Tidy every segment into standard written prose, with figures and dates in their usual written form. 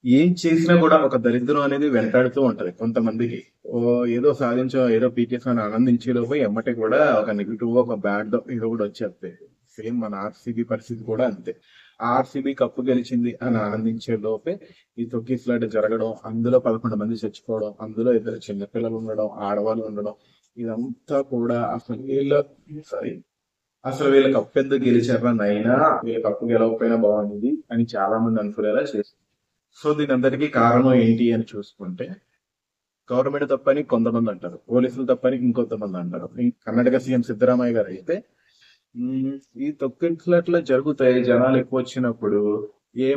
ఏం చేసినా కూడా ఒక దరిద్రం అనేది వెంటాడుతూ ఉంటది కొంతమందికి. ఓ ఏదో సాధించో, ఏదో పీకేసాం అని ఆనందించే లోపు ఎమ్మటే కూడా ఒక నెగిటివ్, ఒక బ్యాడ్ ఏదో కూడా వచ్చేస్తాయి. సేమ్ మన ఆర్సీబీ పరిస్థితి కూడా అంతే. ఆర్సీబీ కప్పు గెలిచింది అని ఆనందించే లోపే ఈ తొక్కిసలాట జరగడం, అందులో 11 మంది చచ్చిపోవడం, అందులో ఇద్దరు చిన్నపిల్లలు ఉండడం, ఆడవాళ్ళు ఉండడం, ఇదంతా కూడా సారీ అసలు వీళ్ళ కప్పు ఎందుకు గెలిచారా నైనా, వీళ్ళ కప్పు గెలవకపోయినా బాగుంది అని చాలా మంది అనుకునేలా చేస్తుంది. సో దీని అందరికీ కారణం ఏంటి అని చూసుకుంటే, గవర్నమెంట్ తప్పని కొంతమంది అంటారు, పోలీసులు తప్పని ఇంకొంతమంది అంటారు. ఈ కర్ణాటక సీఎం సిద్ధరామయ్య గారు అయితే "ఉమ్, ఈ తొక్కిసలాట్లు జరుగుతాయి జనాలు ఎక్కువ వచ్చినప్పుడు,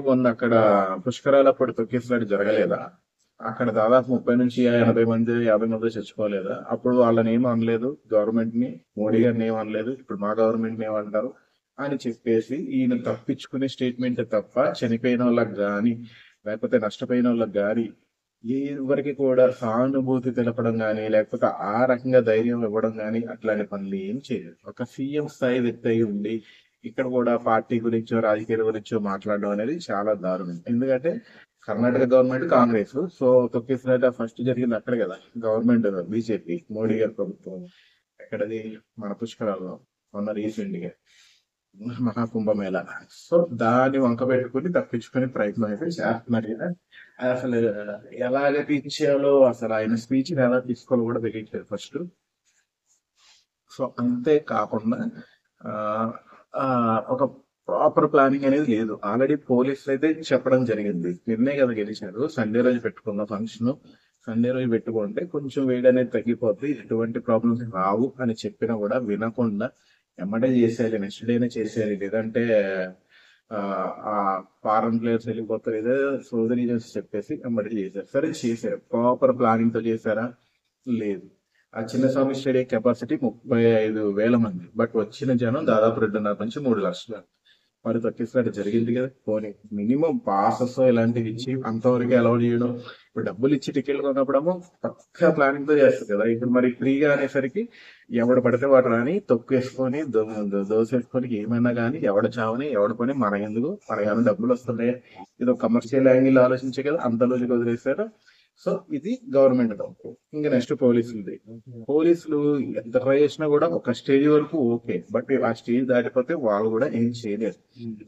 మొన్న అక్కడ పుష్కరాలప్పుడు తొక్కిసలాట జరగలేదా, అక్కడ దాదాపు 30 నుంచి 80 మంది 50 మంది చచ్చిపోలేదా, అప్పుడు వాళ్ళని ఏమీ అనలేదు, గవర్నమెంట్ ని, మోడీ గారిని ఏమీ అనలేదు, ఇప్పుడు మా గవర్నమెంట్ ని ఏమంటారు అని చెప్పేసి ఈయన తప్పించుకునే స్టేట్మెంట్ తప్ప చనిపోయిన వాళ్ళకి గాని లేకపోతే నష్టపోయిన వాళ్ళకి గాని ఎవరికి కూడా సానుభూతి తెలపడం గాని లేకపోతే ఆ రకంగా ధైర్యం ఇవ్వడం గాని అట్లాంటి పనులు ఏం చేయలేదు. ఒక సీఎం స్థాయి వ్యక్తి అయి ఉండి ఇక్కడ కూడా పార్టీ గురించో రాజకీయాల గురించో మాట్లాడడం అనేది చాలా దారుణం. ఎందుకంటే కర్ణాటక గవర్నమెంట్ కాంగ్రెస్, సో తొక్కిసలాట ఫస్ట్ జరిగింది అక్కడే కదా, గవర్నమెంట్ బీజేపీ, మోడీ గారి ప్రభుత్వం. ఎక్కడది, మన పుష్కరాల్లో మొన్న రీసెంట్ గా మహాకుంభమేళ. సో దాన్ని వంక పెట్టుకుని తప్పించుకునే ప్రయత్నం అయితే చేస్తున్నారు కదా. అసలు ఎలాగ తీర్చాలో, అసలు ఆయన స్పీచ్ ఎలా తీసుకోవాలో కూడా తెలియట్లేదు ఫస్ట్. సో అంతే కాకుండా ఆ ఆ, ఒక ప్రాపర్ ప్లానింగ్ అనేది లేదు. ఆల్రెడీ పోలీసులు అయితే చెప్పడం జరిగింది, నిన్నే కదా గెలిచారు, సండే రోజు పెట్టుకున్న ఫంక్షన్, సండే రోజు పెట్టుకుంటే కొంచెం వేడి అనేది తగ్గిపోద్ది, ఎటువంటి ప్రాబ్లమ్స్ రావు అని చెప్పినా కూడా వినకుండా ఎమ్మటే చేసేయాలి, నెక్స్ట్ డేనే చేసేయాలి, లేదంటే ఆ ఆ ఫారెన్ ప్లేయర్స్ వెళ్ళిపోతారు, ఏదో సోదరి చెప్పేసి ఎమ్మటే చేశారు. సరే చేశారు, ప్రాపర్ ప్లానింగ్ తో చేశారా, లేదు. ఆ చిన్నస్వామి స్టేడియం కెపాసిటీ 35,000 మంది, బట్ వచ్చిన జనం దాదాపు 2.5 నుంచి 3 లక్షలు. మరి తొక్కిసలాట జరిగింది కదా, పోనీ మినిమం పాసెస్ ఇలాంటివి ఇచ్చి అంతవరకు అలౌ చేయడం. ఇప్పుడు డబ్బులు ఇచ్చి టికెట్లు కొన్నప్పుడేమో పక్కా ప్లానింగ్ తో చేస్తారు కదా, ఇప్పుడు మరి ఫ్రీగా అనేసరికి ఎవడు పడితే వాడు రాని తొక్కేసుకొని దోసేసుకొని ఏమైనా కానీ ఎవడ చావని ఎవడ పని మన ఎందుకు, మన ఏమైనా డబ్బులు వస్తున్నాయి, ఇది ఒక కమర్షియల్ యాంగిల్ ఆలోచించే కదా అంత రోజుకి వదిలేశారు. సో ఇది గవర్నమెంట్ తప్పు. ఇంకా నెక్స్ట్ పోలీసులది. పోలీసులు ఎంత ట్రై చేసినా కూడా ఒక స్టేజ్ వరకు ఓకే, బట్ ఆ స్టేజ్ దాటిపోతే వాళ్ళు కూడా ఏం చేయలేరు.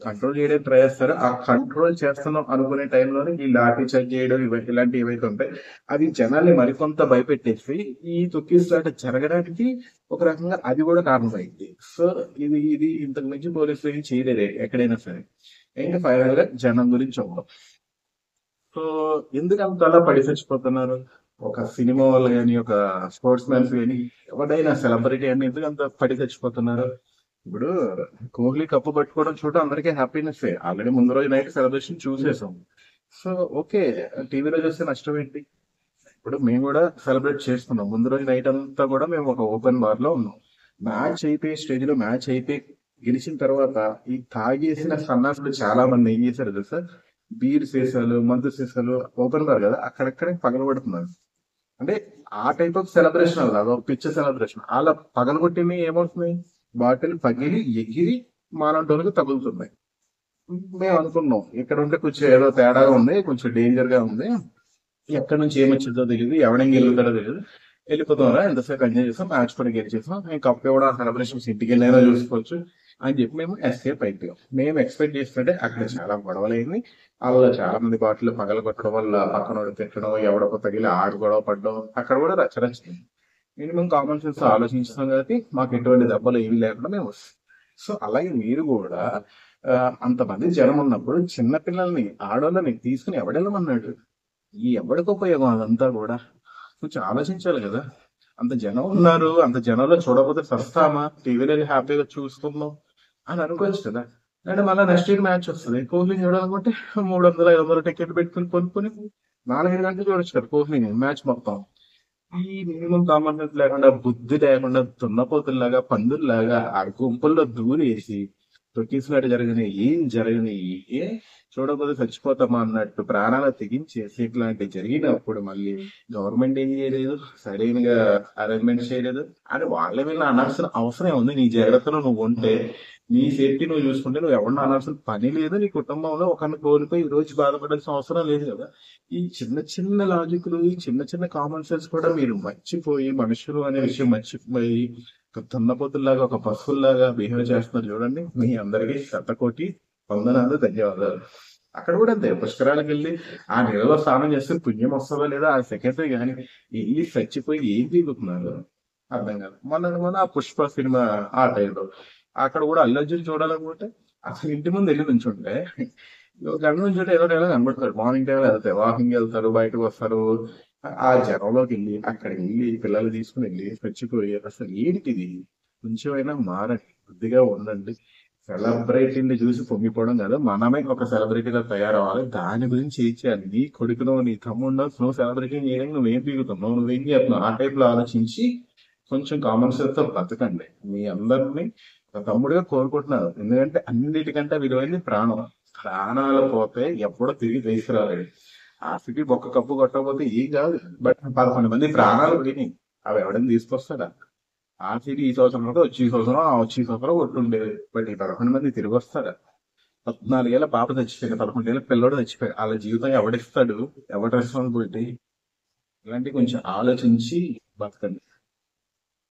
కంట్రోల్ చేయడానికి ట్రై చేస్తారు, ఆ కంట్రోల్ చేస్తున్నాం అనుకునే టైంలోనే ఈ లాఠీ చార్జ్ చేయడం ఇలాంటివి ఏవైతే ఉంటాయి అవి జనాల్ని మరికొంత భయపెట్టేసి ఈ తొక్కిసలాట జరగడానికి ఒక రకంగా అది కూడా కారణమైంది. సో ఇది ఇది ఇంతకు మించి పోలీసులు ఏం చేయలేరు ఎక్కడైనా సరే. ఇంకా ఫైనల్ గా జనం గురించి ఒకటి. సో ఎందుకు అంతలా పడి చచ్చిపోతున్నారు, ఒక సినిమా వాళ్ళు కానీ, ఒక స్పోర్ట్స్ మ్యాన్స్ కానీ, ఎవరైనా సెలబ్రిటీ అని ఎందుకు అంత పడి చచ్చిపోతున్నారు. ఇప్పుడు కోహ్లీ కప్పు పట్టుకోవడం చూడడం అందరికీ హ్యాపీనెస్, ఆల్రెడీ ముందు రోజు నైట్ సెలబ్రేషన్ చూసేసాం. సో ఓకే, టీవీలో చూస్తే నష్టం ఏంటి. ఇప్పుడు మేము కూడా సెలబ్రేట్ చేసుకున్నాం, ముందు రోజు నైట్ అంతా కూడా మేము ఒక ఓపెన్ బార్ లో ఉన్నాం. మ్యాచ్ అయిపోయి స్టేజ్ లో మ్యాచ్ అయిపోయి గెలిచిన తర్వాత ఈ తాగేసిన సన్నాసులు చాలా మంది ఏం చేశారు తెలుసా, బీర్ సీసాలు, మందు సీసాలు, ఓపెన్ బార్ కదా అక్కడక్కడే పగలగొడుతున్నారు. అంటే ఆ టైప్ ఆఫ్ సెలబ్రేషన్, అలా అదొక పిచ్చ సెలబ్రేషన్. అలా పగలగొట్టినవి ఏమవుతున్నాయి, బాటిల్ పగిలి ఎగిరి మాలాంటి తగులుతున్నాయి. మేము అనుకున్నాం ఇక్కడ ఉంటే కొంచెం ఏదో తేడాగా ఉంది, కొంచెం డేంజర్ గా ఉంది, ఎక్కడి నుంచి ఏమొచ్చిందో తెలియదు, ఎవడేం గెలుగుతాడో తెలియదు, వెళ్ళిపోతాం ఎంతసేపు ఎంజాయ్ చేస్తాం, మ్యాచ్ కూడా గెలిచేసాం, మేము కప్ కూడా సెలబ్రేషన్స్ ఇంటికి వెళ్ళైనా చూసుకోవచ్చు అని చెప్పి మేము ఎస్కేప్ అయిపోయాం. మేము ఎక్స్పెక్ట్ చేస్తుంటే అక్కడ చాలా గొడవలైంది, అలా చాలా మంది బాటిల్ పగల కొట్టడం వల్ల పక్కన తిట్టడం, ఎవడొక తగిలి ఆడు గొడవ పడడం, అక్కడ కూడా రచ్చరచ్చింది. మినిమం కామన్ సెన్స్ ఆలోచించాం కాబట్టి మాకు ఎటువంటి దెబ్బలు ఏమి లేకుండా మేము వస్తాం. సో అలాగే మీరు కూడా ఆ, అంతమంది జనం ఉన్నప్పుడు చిన్న పిల్లల్ని, ఆడవాళ్ళని తీసుకుని ఎవడెళ్ళమన్నాడు, ఈ ఎవరికి ఉపయోగం అదంతా కూడా, కొంచెం ఆలోచించాలి కదా. అంత జనం ఉన్నారు, అంత జనంలో చూడకపోతే సస్తామా, టీవీలో హ్యాపీగా చూసుకుందాం అని అనుకోవచ్చు కదా. అంటే మళ్ళీ నెక్స్ట్ ఇయర్ మ్యాచ్ వస్తుంది, కోహ్లీ చూడాలనుకుంటే 300-500 టికెట్లు పెట్టుకుని కొనుక్కొని 4-5 గంటలు చూడొచ్చు కదా కోహ్లీని మ్యాచ్ మొత్తం. ఈ మినిమం కామన్ సెన్స్ లేకుండా, బుద్ధి లేకుండా, దున్నపోతుల్లాగా పందుల్లాగా ఆ గుంపుల్లో దూరేసి తొక్కిసలాట జరగని ఏం జరగని ఏ చూడకపోతే చచ్చిపోతామా అన్నట్టు ప్రాణాలు తెగించేసి ఇట్లాంటివి జరిగినప్పుడు మళ్ళీ గవర్నమెంట్ ఏం చేయలేదు, సరైనగా అరేంజ్మెంట్ చేయలేదు అని వాళ్ళ మీద అనాల్సిన అవసరం ఉంది. నీ జాగ్రత్తలో నువ్వు ఉంటే నీ సేఫ్టీ నువ్వు చూసుకుంటే నువ్వు ఎవరిని అనాల్సిన పని లేదు. నీ కుటుంబంలో ఒకరిని కోల్పోయి ఈ రోజు బాధపడాల్సిన అవసరం లేదు కదా. ఈ చిన్న చిన్న లాజిక్లు, ఈ చిన్న చిన్న కామన్ సెన్స్ కూడా మీరు మర్చిపోయి, మనుషులు అనే విషయం మర్చిపోయి ఒక దున్నపోతుల్లాగా, ఒక పశువుల్లాగా బిహేవ్ చేస్తున్నారు చూడండి. మీ అందరికీ శతకోటి వందనాలు, ధన్యవాదాలు. అక్కడ కూడా అంతే, పుష్కరాలకు వెళ్ళి ఆ నీళ్ళలో స్నానం చేస్తే పుణ్యం వస్తుందో లేదా ఆ సెకండరీ కానీ, వెళ్ళి చచ్చిపోయి ఏం దిగుతున్నారు అర్థం కాదు. మన ఆ పుష్ప సినిమా ఆ టైంలో అక్కడ కూడా అల్లు అర్జున్ చూడాలనుకుంటే అసలు ఇంటి ముందు వెళ్ళి నుంచుంటే ఒక గంట నుంచుంటే ఏదో టైంలో కనబడతారు. మార్నింగ్ టైంలో వెళ్తారు, వాకింగ్ వెళ్తారు, బయటకు వస్తారు. ఆ జనంలోకి వెళ్ళి అక్కడికి వెళ్ళి పిల్లలు తీసుకుని వెళ్ళి చచ్చిపోయి అసలు ఏంటిది. కొంచెమైనా మారండి, బుద్ధిగా ఉండండి. సెలబ్రిటీని చూసి పొంగిపోవడం కాదు, మనమే ఒక సెలబ్రిటీగా తయారవ్వాలి. దాని గురించి ఏం చేయాలి. నీ కొడుకునో నీ తమ్ముడో నువ్వు సెలబ్రిటీ చేయడానికి నువ్వేం పీగుతున్నావు, నువ్వేం చేస్తున్నావు, ఆ టైప్ లో ఆలోచించి కొంచెం కామన్ సెన్స్ తో బతకండి. మీ అందరినీ ఒక తమ్ముడిగా కోరుకుంటున్నారు. ఎందుకంటే అన్నిటికంటే విలువైంది ప్రాణం. ప్రాణాలు పోతే ఎప్పుడో తిరిగి తీసుకురాలేదు. ఆ స్థితి ఒక్క కప్పు కొట్టకపోతే ఏం కాదు. బట్ 11 మంది ప్రాణాలు పోయినాయి, అవి ఎవడైనా తీసుకొస్తాడా. ఆ స్థితి ఈ సంవత్సరం కూడా వచ్చి ఈ సంవత్సరం వచ్చి ఈ సంవత్సరం కొట్టుండేది. బట్ ఈ 11 మంది తిరిగి వస్తారా. 14 ఏళ్ల పాప చచ్చిపోయింది, 11 ఏళ్ల పిల్లోడు చచ్చిపోయాడు. వాళ్ళ జీవితం ఎవడిస్తాడు, ఎవరి రెస్పాన్సిబిలిటీ. ఇలాంటి కొంచెం ఆలోచించి బతకండి.